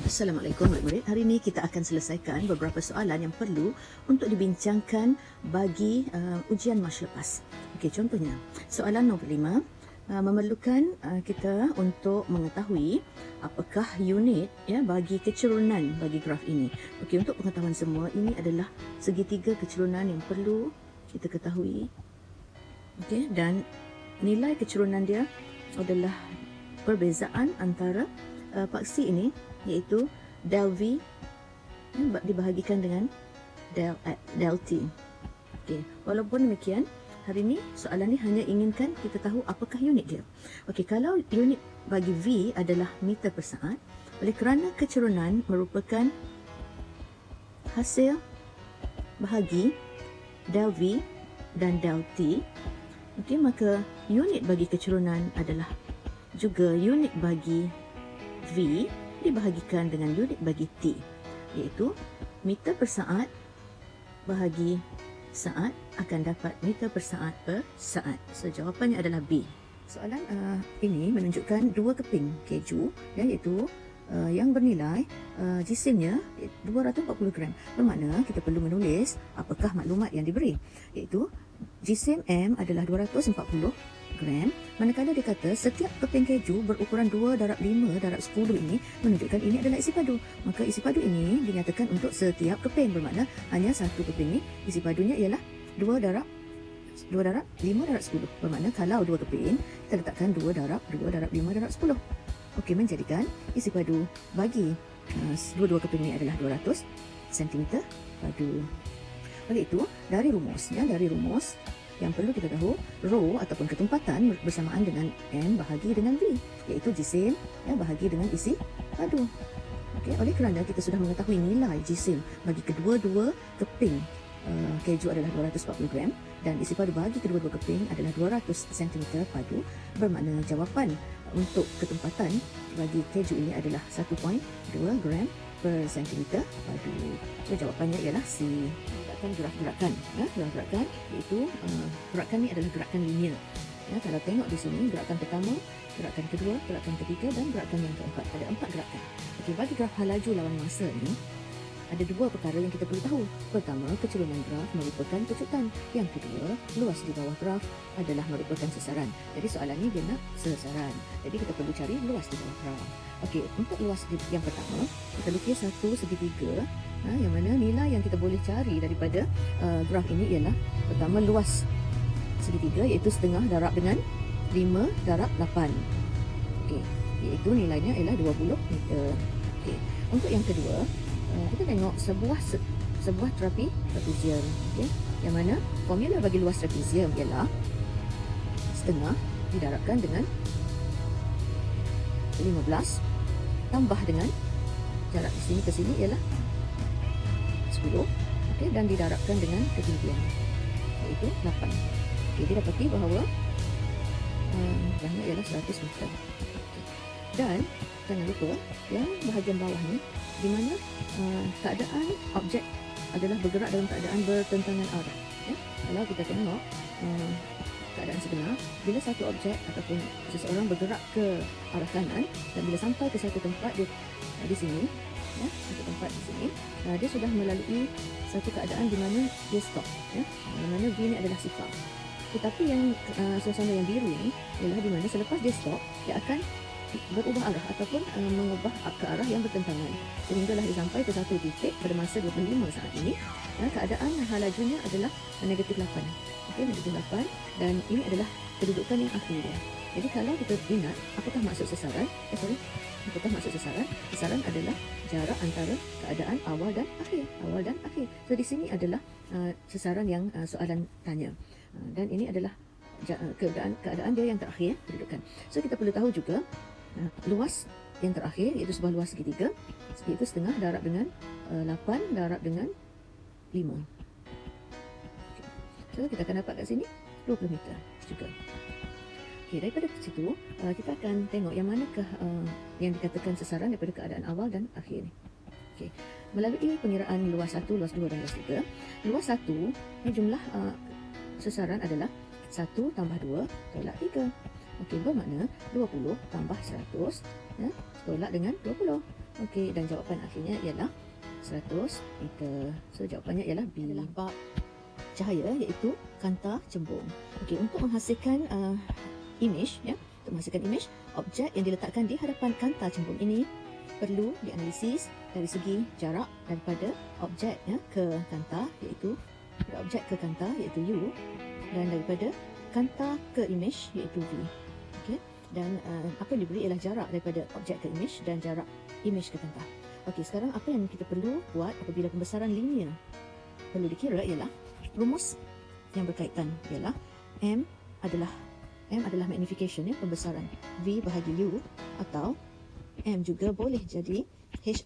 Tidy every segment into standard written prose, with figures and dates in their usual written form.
Assalamualaikum murid-murid. Hari ini kita akan selesaikan beberapa soalan yang perlu untuk dibincangkan bagi ujian Mac lepas. Okey, contohnya soalan nombor 5 memerlukan kita untuk mengetahui apakah unit bagi kecerunan bagi graf ini. Okey, untuk pengetahuan semua, ini adalah segitiga kecerunan yang perlu kita ketahui. Okey, dan nilai kecerunan dia adalah perbezaan antara paksi ini, iaitu del V dibahagikan dengan del T. Okey, walaupun demikian, hari ini soalan ni hanya inginkan kita tahu apakah unit dia. Okey, kalau unit bagi V adalah meter per saat, oleh kerana kecerunan merupakan hasil bahagi del V dan del T, okey, maka unit bagi kecerunan adalah juga unit bagi V dibahagikan dengan unit bagi T, iaitu meter per saat bahagi saat akan dapat meter per saat per saat. So, jawapannya adalah B. Soalan ini menunjukkan dua keping keju, iaitu yang bernilai jisimnya 240 gram. Bermakna kita perlu menulis apakah maklumat yang diberi, iaitu jisim M adalah 240 gram, manakala dia kata setiap keping keju berukuran 2/5/10 ini menunjukkan ini adalah isi padu. Maka isi padu ini dinyatakan untuk setiap keping, bermakna hanya satu keping ini isi padunya ialah 2/5/10. Bermakna kalau dua keping, kita letakkan 2/5/10. Okey, menjadikan isi padu bagi dua-dua keping ini adalah 200 cm padu. Oleh itu, dari rumus yang perlu kita tahu, rho ataupun ketempatan bersamaan dengan M bahagi dengan V, iaitu jisim bahagi dengan isi padu. Okey, oleh kerana kita sudah mengetahui nilai jisim bagi kedua-dua keping keju adalah 240 gram dan isi padu bagi kedua-dua keping adalah 200 cm padu, bermakna jawapan untuk ketempatan bagi keju ini adalah 1.2 gram per centimeter padu. So, jawapannya ialah C. Gerak-gerakan, gerak-gerakan, iaitu gerakan ni adalah gerakan linear. Kalau tengok di sini, gerakan pertama, gerakan kedua, gerakan ketiga dan gerakan yang keempat. Ada 4 gerakan. Okey, bagi graf hal laju lawan masa ni, ada dua perkara yang kita perlu tahu. Pertama, kecerunan graf merupakan pecutan. Yang kedua, luas di bawah graf adalah merupakan sasaran. Jadi soalan ni dia nak sasaran. Jadi kita perlu cari luas di bawah graf. Okey, untuk luas yang pertama, kita lukis satu segitiga, yang mana nilai yang kita boleh cari daripada graf ini ialah pertama luas segitiga, iaitu setengah darab dengan 5/8. Okey, iaitu nilainya ialah 20 meter. Okey, untuk yang kedua, kita tengok sebuah trapezium, okey, yang mana formula bagi luas trapezium ialah setengah didarabkan dengan 15 tambah dengan jarak di sini ke sini ialah 10, okey, dan didarabkan dengan ketinggian iaitu 8. Okey, didapati bahawa jaraknya ialah 100 meter. Okey. Dan jangan lupa yang bahagian bawah ni, di mana keadaan objek adalah bergerak dalam keadaan bertentangan arah. Kalau kita tengok keadaan sebenar, bila satu objek ataupun seseorang bergerak ke arah kanan dan bila sampai ke satu tempat di sini, satu tempat di sini, dia sudah melalui satu keadaan di mana dia stop, di mana V ini adalah sifar. Tetapi yang suasana yang biru ini ialah di mana selepas dia stop, dia akan berubah arah ataupun mengubah ke arah yang bertentangan sehinggalah dia sampai ke satu titik pada masa 25 saat ini. Keadaan hal lajunya adalah negatif 8. Okey, negatif 8, dan ini adalah kedudukan yang akhir dia. Jadi kalau kita ingat apakah maksud sasaran, apakah maksud sasaran? Sasaran adalah jarak antara keadaan awal dan akhir. So di sini adalah sasaran yang soalan tanya, dan ini adalah keadaan dia yang terakhir, kedudukan. So kita perlu tahu juga luas yang terakhir, iaitu sebuah luas segitiga, iaitu setengah darab dengan 8 darab dengan 5. So kita akan dapat kat sini 20 meter juga. Okey, daripada situ kita akan tengok yang manakah yang dikatakan sasaran daripada keadaan awal dan akhir ni. Okey, melalui pengiraan luas 1, luas 2 dan luas 3. Luas 1 ni jumlah sasaran adalah 1 tambah 2 tolak 3. Okey, bermakna 20 tambah 100 tolak dengan 20. Okey, dan jawapan akhirnya ialah 100 meter. So jawapannya ialah B. Adalah bab cahaya iaitu kanta cembung. Okey, untuk menghasilkan image untuk menghasilkan image, objek yang diletakkan di hadapan kanta cembung ini perlu dianalisis dari segi jarak daripada objek ke kanta iaitu U, dan daripada kanta ke image iaitu V. Okey, dan apa yang diberi ialah jarak daripada objek ke image dan jarak image ke kanta. Okey, sekarang apa yang kita perlu buat apabila pembesaran linear perlu dikira ialah rumus yang berkaitan ialah M adalah magnification pembesaran V bahagi U, atau M juga boleh jadi H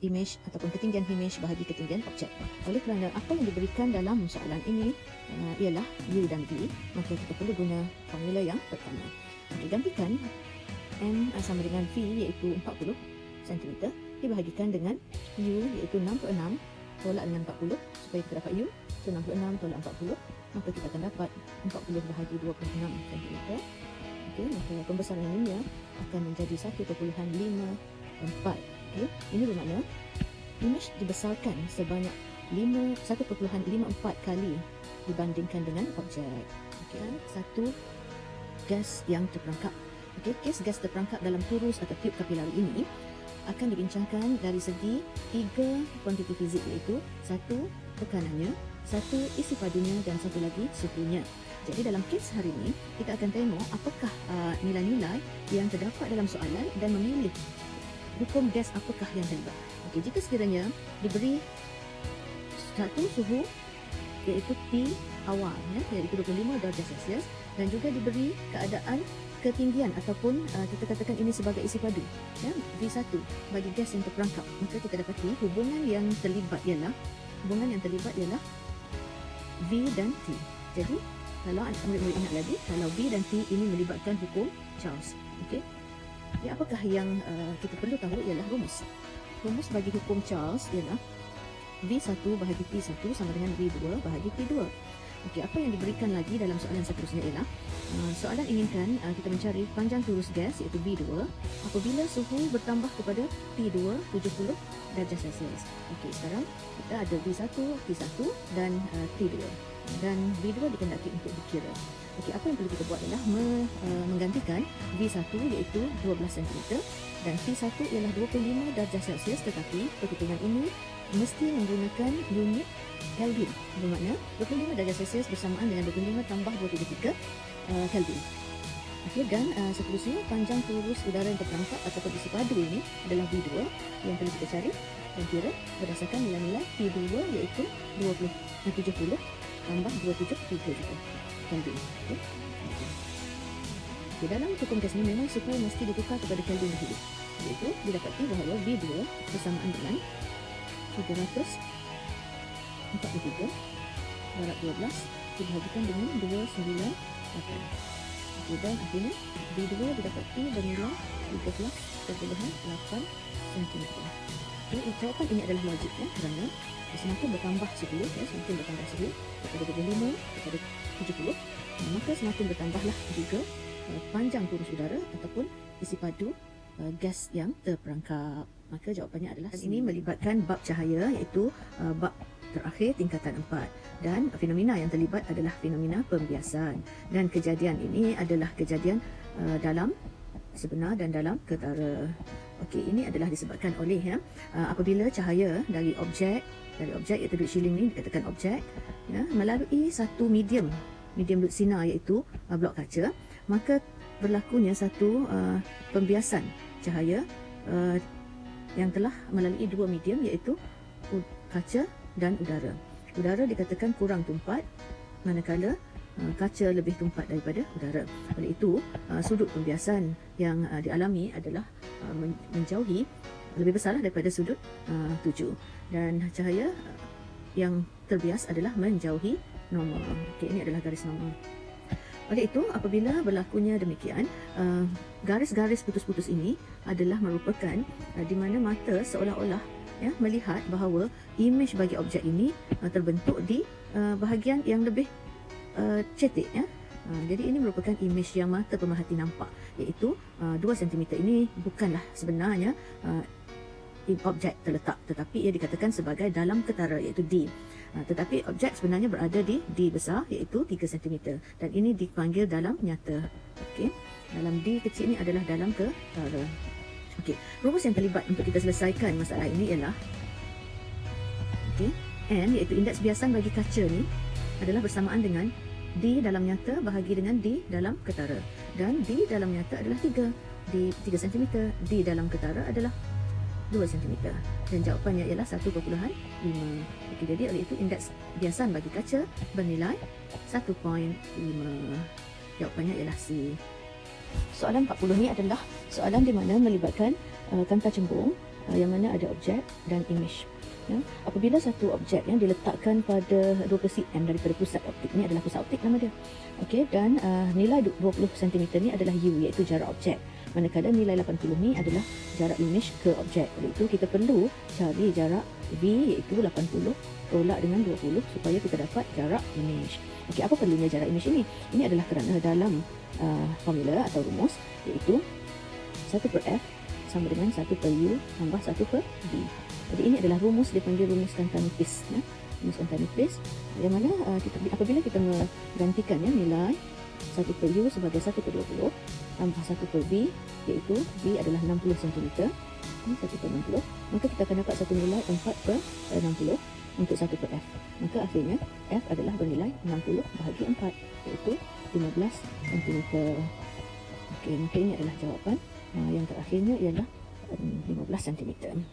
image ataupun ketinggian image bahagi ketinggian objek. Oleh kerana apa yang diberikan dalam soalan ini ialah U dan V, maka kita perlu guna formula yang pertama. Okey, gantikan M sama dengan V iaitu 40 cm dibahagikan dengan U iaitu 66 tolak dengan 40 supaya kita dapat U. So 66 tolak 40, maka kita akan dapat 40 bahagi 26 cm. Okey, maka pembesaran linear akan menjadi 1.54. Okey, ini bermakna image dibesarkan sebanyak 1.54 kali dibandingkan dengan objek. Okey, satu gas yang terperangkap. Okey, kes gas terperangkap dalam torus atau tiub kapilari ini akan dibincangkan dari segi 3 kuantiti fizik, iaitu 1 tekanannya, 1 isi padunya dan 1 lagi suhunya. Jadi dalam kes hari ini kita akan tengok apakah nilai-nilai yang terdapat dalam soalan dan memilih hukum gas apakah yang terlibat. Okey, jika sekiranya diberi satu suhu iaitu T awal iaitu 25 darjah Celsius, dan juga diberi keadaan ketinggian ataupun kita katakan ini sebagai isi padu V1 bagi gas yang terperangkap, maka kita dapati hubungan yang terlibat ialah V dan T. Jadi kalau murid-murid ingat lagi, kalau V dan T ini melibatkan hukum Charles. Okey, jadi apakah yang kita perlu tahu ialah rumus bagi hukum Charles ialah V1 bahagi T1 sama dengan V2 bahagi T2. Okey, apa yang diberikan lagi dalam soalan seterusnya ialah soalan inginkan kita mencari panjang turus gas iaitu V2 apabila suhu bertambah kepada T2 70 darjah Celsius. Okey, sekarang kita ada V1, T1 dan T2, dan V2 dikehendaki untuk dikira. Okey, apa yang perlu kita buat adalah menggantikan V1 iaitu 12 cm dan T1 ialah 25 darjah Celsius, tetapi perhitungan ini mesti menggunakan unit Kelvin. Bermakna 25 darjah Celsius bersamaan dengan 25 tambah 233 Kelvin. Okey, dan seterusnya panjang turus udara yang terperangkap ataupun isi padu ini adalah V2 yang perlu kita cari dan kira berdasarkan nilai-nilai T2 iaitu 70 tambah 273 Kelvin. Okey, dalam hukum gas ini memang suhu mesti ditukar kepada Kelvin dahulu, iaitu didapati bahawa V2 bersamaan dengan 343 darab 12 dibahagikan dengan 298. Okey, dan akhirnya V2 didapati bernilai 13.8 cm. Okey, jawapan ini adalah logik kerana semakin bertambah suhu semakin bertambah suhu daripada 25 kepada 70, maka semakin bertambahlah juga panjang turus udara ataupun isi padu gas yang terperangkap. Maka jawapannya adalah ini melibatkan bab cahaya iaitu bab terakhir tingkatan 4, dan fenomena yang terlibat adalah fenomena pembiasan, dan kejadian ini adalah kejadian dalam sebenar dan dalam ketara. Okey, ini adalah disebabkan oleh apabila cahaya dari objek iaitu duduk shieling ni dikatakan objek melalui satu medium duduk sinar iaitu blok kaca, maka berlakunya satu pembiasan cahaya yang telah melalui dua medium iaitu kaca dan udara. Udara dikatakan kurang tumpat manakala kaca lebih tumpat daripada udara. Oleh itu sudut pembiasan yang dialami adalah menjauhi lebih besar daripada sudut 7, dan cahaya yang terbias adalah menjauhi normal. Okey, ini adalah garis normal. Oleh itu, apabila berlakunya demikian, garis-garis putus-putus ini adalah merupakan di mana mata seolah-olah melihat bahawa imej bagi objek ini terbentuk di bahagian yang lebih cetek. Jadi ini merupakan imej yang mata pemerhati nampak, iaitu 2 cm ini bukanlah sebenarnya objek terletak, tetapi ia dikatakan sebagai dalam ketara iaitu D. Tetapi objek sebenarnya berada di D besar iaitu 3 cm dan ini dipanggil dalam nyata. Okey, dalam D kecil ini adalah dalam ketara. Okey, rumus yang terlibat untuk kita selesaikan masalah ini ialah okey, N iaitu indeks biasan bagi kaca ni adalah bersamaan dengan D dalam nyata bahagi dengan D dalam ketara, dan D dalam nyata adalah 3, D 3 cm, D dalam ketara adalah 2 cm, dan jawapannya ialah 1.5. Okey, jadi oleh itu indeks biasan bagi kaca bernilai 1.5. Jawapannya ialah C. Soalan 40 ni adalah soalan di mana melibatkan kanta cembung yang mana ada objek dan image. Ya, apabila satu objek yang diletakkan pada 20 cm daripada pusat optik, ni adalah pusat optik nama dia. Okey, dan nilai 20 cm ni adalah U iaitu jarak objek. Manakala nilai 80 ni adalah jarak image ke objek. Oleh itu kita perlu cari jarak V iaitu 80 tolak dengan 20 supaya kita dapat jarak image. Okey, apa perlunya jarak image ini? Ini adalah kerana dalam formula atau rumus iaitu 1/f sama dengan 1/u tambah 1/v. Jadi ini adalah rumus, dipanggil rumus kanta nipis. Ya. Rumus kanta nipis yang mana apabila kita menggantikan nilai 1/u sebagai 1/20 tambah 1/v iaitu v adalah 60 cm, 1/60, maka kita akan dapat satu nilai 4/60 untuk 1/f. Maka akhirnya f adalah bernilai 60 bahagi 4 iaitu 15 cm. Okey, maka ini adalah jawapan. Yang terakhirnya ialah 15 cm.